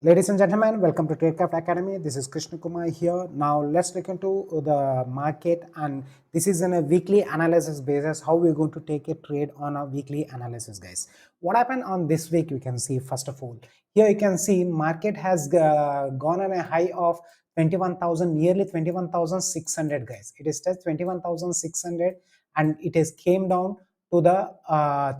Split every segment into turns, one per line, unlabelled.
Ladies and gentlemen, welcome to Tradecraft Academy. This is Krishna Kumar here. Now let's look into the market, and this is in a weekly analysis basis how we're going to take a trade on a weekly analysis, guys. What happened on this week, you can see. First of all, here you can see market has gone on a high of 21,000, nearly 21,600, guys. It is just 21,600 and it has came down to the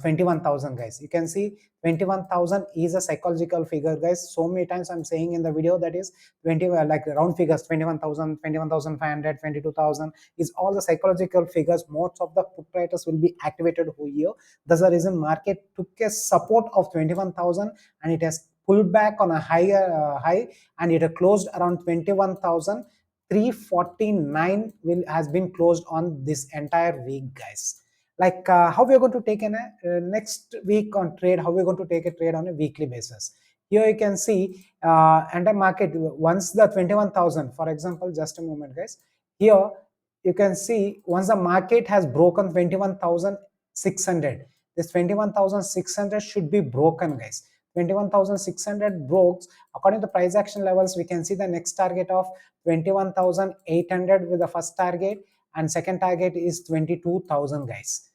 21,000, guys. You can see 21,000 is a psychological figure, guys. So many times I'm saying in the video that is 20 like round figures, 21,000, 21,500, 22,000 is all the psychological figures. Most of the put writers will be activated here. That's the reason market took a support of 21,000 and it has pulled back on a higher high, and it closed around 21,349 has been closed on this entire week, guys. Like how we are going to take in a next week on trade, how we're going to take a trade on a weekly basis. Here you can see entire market once the 21,000, for example, just a moment, guys. Here you can see once the market has broken 21,600, this 21,600 should be broken, guys. 21,600 broke. According to price action levels, we can see the next target of 21,800 with the first target, and second target is 22,000, guys.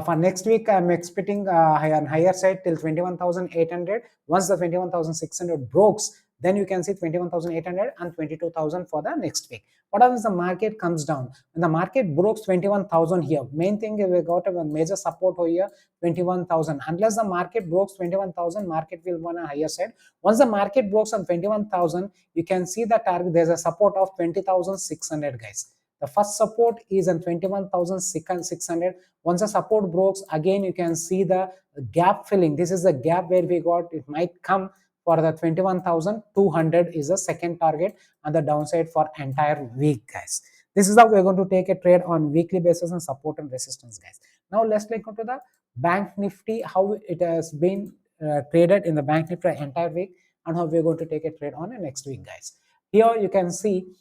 For next week, I'm expecting on higher side till 21,800. Once the 21,600 breaks, then you can see 21,800 and 22,000 for the next week. What happens? The market comes down. When the market breaks 21,000 here, main thing we got a major support over here, 21,000. Unless the market breaks 21,000, market will go on a higher side. Once the market breaks on 21,000, you can see the target. There's a support of 20,600, guys. The first support is in 21,600. Once the support breaks, again you can see the gap filling. This is the gap where we got. It might come for the 21,200 is the second target on the downside for entire week, guys. This is how we're going to take a trade on weekly basis and support and resistance, guys. Now let's look into the Bank Nifty, how it has been traded in the Bank Nifty entire week, and how we're going to take a trade on the next week, guys. Here you can see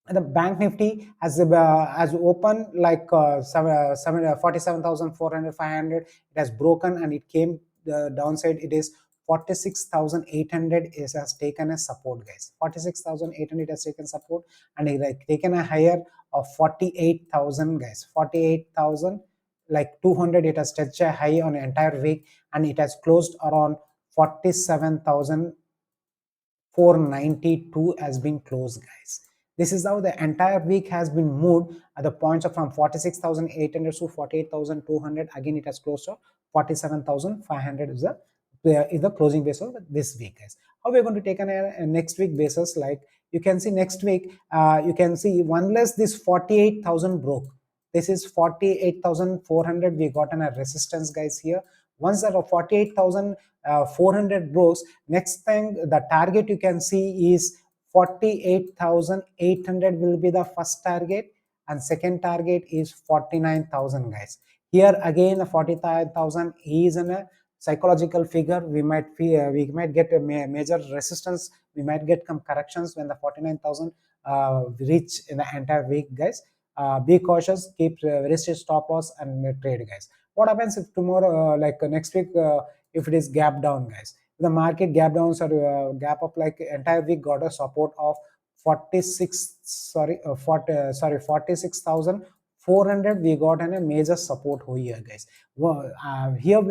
the Bank Nifty has opened like 47,400, 500. It has broken and it came downside. It is 46,800 has taken a support, guys. 46,800 has taken support, and it like taken a higher of 48,000, guys. 48,000 like 200. It has touched a high on the entire week, and it has closed around 47,492 has been closed, guys. This is how the entire week has been moved at the points of from 46,800 to 48,200. Again, it has closed to 47,500 is the closing basis of this week, guys. How we are going to take a next week basis? Like you can see next week, you can see unless this 48,000 broke. This is 48,400. We got a resistance, guys, here. Once the 48,400 breaks, next thing the target you can see is 48,800 will be the first target, and second target is 49,000, guys. Here again, 45,000 is a psychological figure. We might get a major resistance. We might get some corrections when the 49,000 reach in the entire week, guys. Be cautious, keep very strict stop loss and trade, guys. What happens if tomorrow, like next week, if it is gap down, guys? The market gap downs or gap up like entire week got a support of 46,400. We got a major support here, guys. Well, here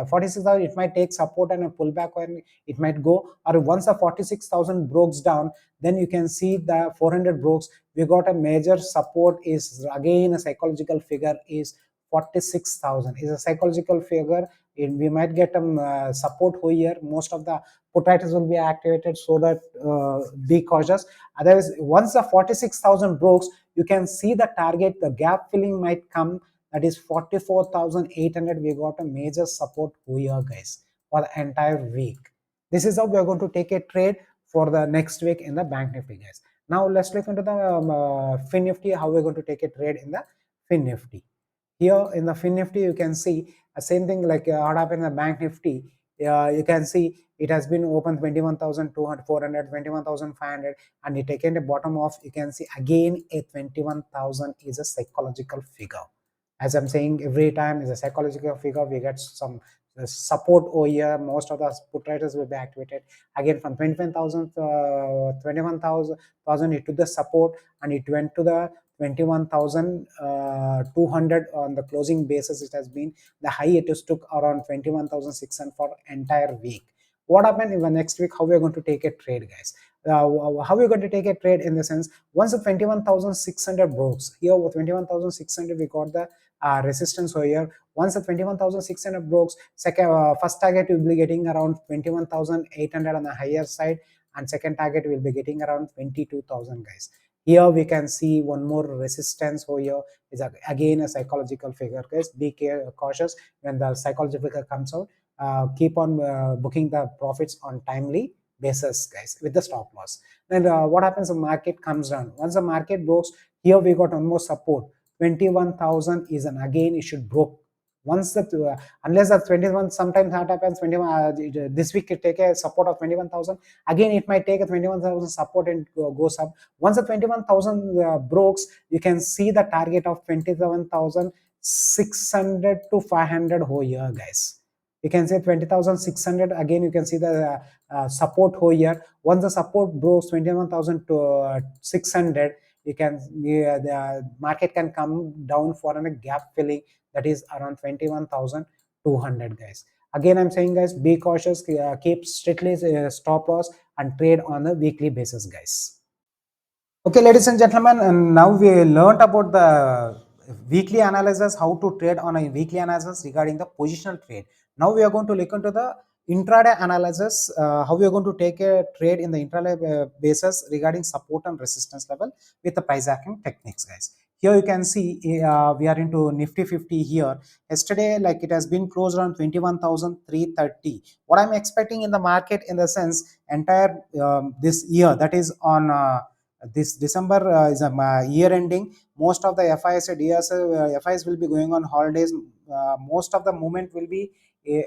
46,000, it might take support and a pullback, and it might go, or once the 46,000 breaks down, then you can see the 400 breaks. We got a major support is again a psychological figure is 46,000 is a psychological figure. We might get support here. Most of the put writers will be activated, so that be cautious. Otherwise, once the 46,000 breaks, you can see the target, the gap filling might come, that is 44,800. We got a major support here, guys, for the entire week. This is how we are going to take a trade for the next week in the Bank Nifty, guys. Now let's look into the Finnifty, how we're going to take a trade in the Finnifty. Here in the Finnifty, you can see the same thing like what happened in the Bank Nifty. You can see it has been open 21,200, 400, 21,500, and it taken a bottom of, you can see again a 21,000 is a psychological figure. As I'm saying every time, is a psychological figure. We get some support over here. Most of the put writers will be activated again from 21,000, 21,000 it took the support, and it went to the 21,200 on the closing basis. It has been the high. It is took around 21,600 for entire week. What happened in the next week? How we are going to take a trade, guys? How we are going to take a trade in the sense, once the 21,600 breaks here with 21,600, we got the resistance over here. Once the 21,600 breaks, second first target will be getting around 21,800 on the higher side, and second target will be getting around 22,000, guys. Here we can see one more resistance over here is again a psychological figure, guys. Be cautious when the psychological figure comes out. Keep on booking the profits on timely basis, guys, with the stop loss. Then what happens? The market comes down. Once the market breaks, here we got one more support. 21,000 is an again it should broke. Once that unless the 21, sometimes that happens 21 this week it take a support of 21,000, again it might take a 21,000 support and goes up. Once the 21,000 breaks, you can see the target of 27,600 to 500 whole year, guys. You can say 20,600, again you can see the support whole year. Once the support breaks 21,000 to 600, you can the market can come down for a gap filling, that is around 21,200, guys. Again I'm saying, guys, be cautious, keep strictly stop loss and trade on a weekly basis, guys. Okay, ladies and gentlemen, and now we learned about the weekly analysis, how to trade on a weekly analysis regarding the positional trade. Now we are going to look into the intraday analysis, how we are going to take a trade in the intraday basis regarding support and resistance level with the price action techniques, guys. Here you can see we are into Nifty 50 here. Yesterday, like it has been closed around 21,330. What I'm expecting in the market, in the sense, entire this year, that is on this December is a year ending. Most of the FIs and FIs will be going on holidays. Most of the movement will be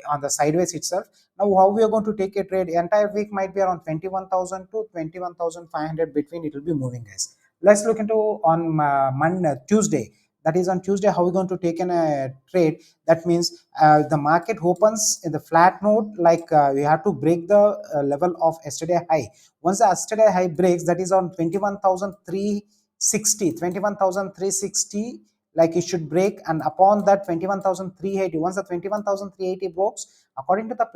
on the sideways itself. Now, how we are going to take a trade? Entire week might be around 21,000 to 21,500 between. It will be moving, guys. Let's look into on Monday, Tuesday. That is on Tuesday. How we going to take in a trade? That means the market opens in the flat note. Like we have to break the level of yesterday high. Once the yesterday high breaks, that is on 21,360, 21,360, like it should break, and upon that 21,380. Once the 21,380 breaks, according to the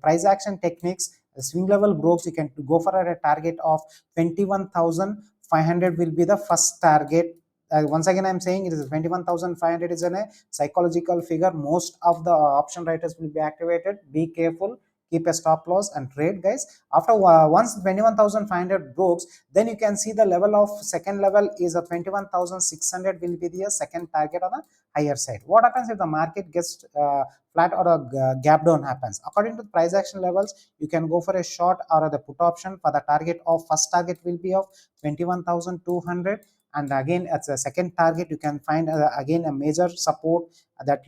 price action techniques, the swing level breaks, you can go for a target of 21,500 will be the first target. Once again I'm saying it is 21,500 is a psychological figure. Most of the option writers will be activated. Be careful, keep a stop loss and trade, guys. After once 21,500 breaks, then you can see the level of second level is a 21,600 will be the second target on the higher side. What happens if the market gets flat or a gap down happens? According to the price action levels, you can go for a short or the put option for the target of first target will be of 21,200, and again as a second target you can find again a major support that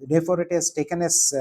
therefore it has taken as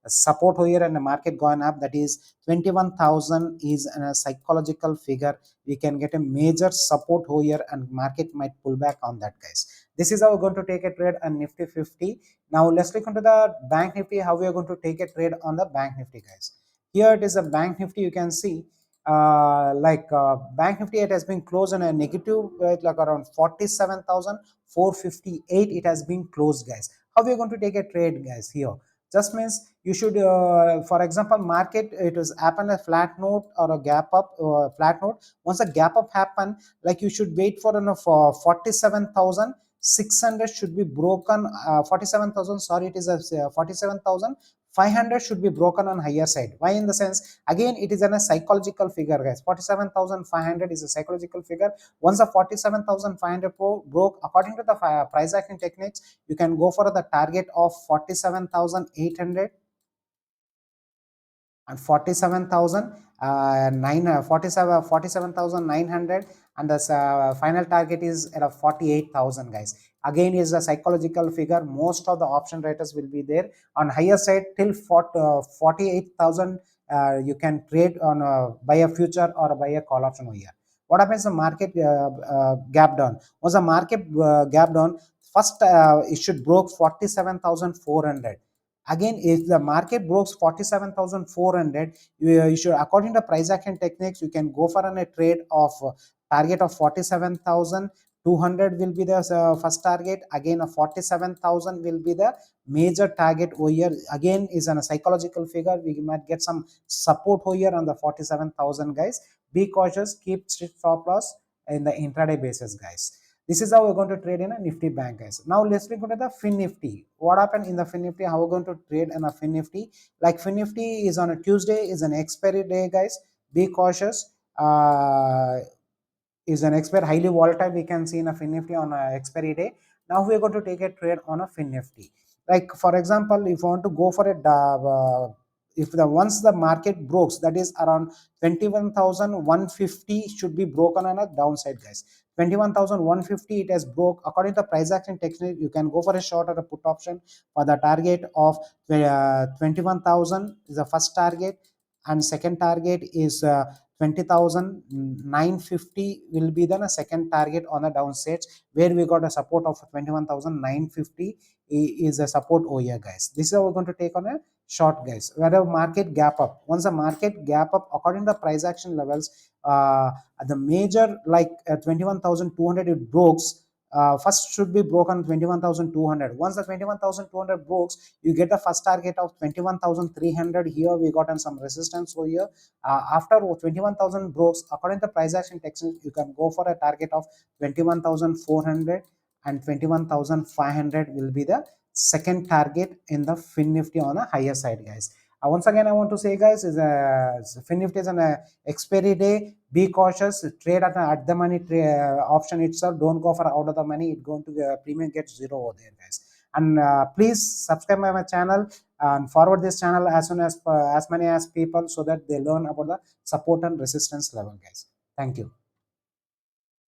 support here and the market gone up, that is 21,000 is a psychological figure. We can get a major support here and market might pull back on that, guys. This is how we're going to take a trade on Nifty 50. Now let's look into the Bank Nifty, how we are going to take a trade on the Bank Nifty, guys. Here it is a Bank Nifty. You can see Bank Nifty, it has been closed on a negative like around 47,458. It has been closed, guys. How we are going to take a trade, guys? Here just means you should for example, market it was happen a flat note or a gap up flat note. Once a gap up happen, like you should wait for for 47,600 should be broken. 47,000, sorry, it is a 47,500 should be broken on higher side. Why? In the sense, again it is a psychological figure, guys. 47,500 is a psychological figure. Once the 47,500 broke, according to the price action techniques, you can go for the target of 47,800 and 47,900, and the final target is at 48,000, guys. Again is a psychological figure. Most of the option writers will be there on higher side till 48,000. You can trade on buy a future or buy a call option over here. What happens? The market gap down. Once the market gap down, first it should broke 47,400. Again, if the market breaks 47,400, you should, according to price action techniques, you can go for a trade of target of 47,200 will be the first target. Again, a 47,000 will be the major target over here. Again, is a psychological figure. We might get some support over here on the 47,000, guys. Be cautious. Keep strict stop loss in the intraday basis, guys. This is how we're going to trade in a Nifty bank, guys. Now let's look at the Finnifty. What happened in the Finnifty? How we're going to trade in a Finnifty? Like Finnifty is on a Tuesday, is an expiry day, guys. Be cautious. Is an expert highly volatile. We can see in a Finnifty on a expiry day. Now we are going to take a trade on a Finnifty. Like for example, if you want to go for a if the once the market breaks, that is around 21,150 should be broken on a downside, guys. 21,150 it has broke. According to price action technique, you can go for a short or a put option for the target of 21,000 is the first target, and second target is 20,950 will be then a second target on the downside, where we got a support of 21,950 is a support over here, guys. This is how we're going to take on a short, guys. Where the market gap up, once the market gap up according to price action levels, the major like 21,200 it breaks. First should be broken 21,200. Once the 21,200 breaks, you get the first target of 21,300. Here we got some resistance over here. After 21,000 breaks, according to price action technique, you can go for a target of 21,400, and 21,500 will be the second target in the Finnifty on a higher side, guys. Once again, I want to say, guys, is Finnifty is an expiry day. Be cautious. Trade at the money option itself. Don't go for out of the money. It's going to premium get zero over there, guys. And please subscribe my channel and forward this channel as soon as many as people, so that they learn about the support and resistance level, guys. Thank you.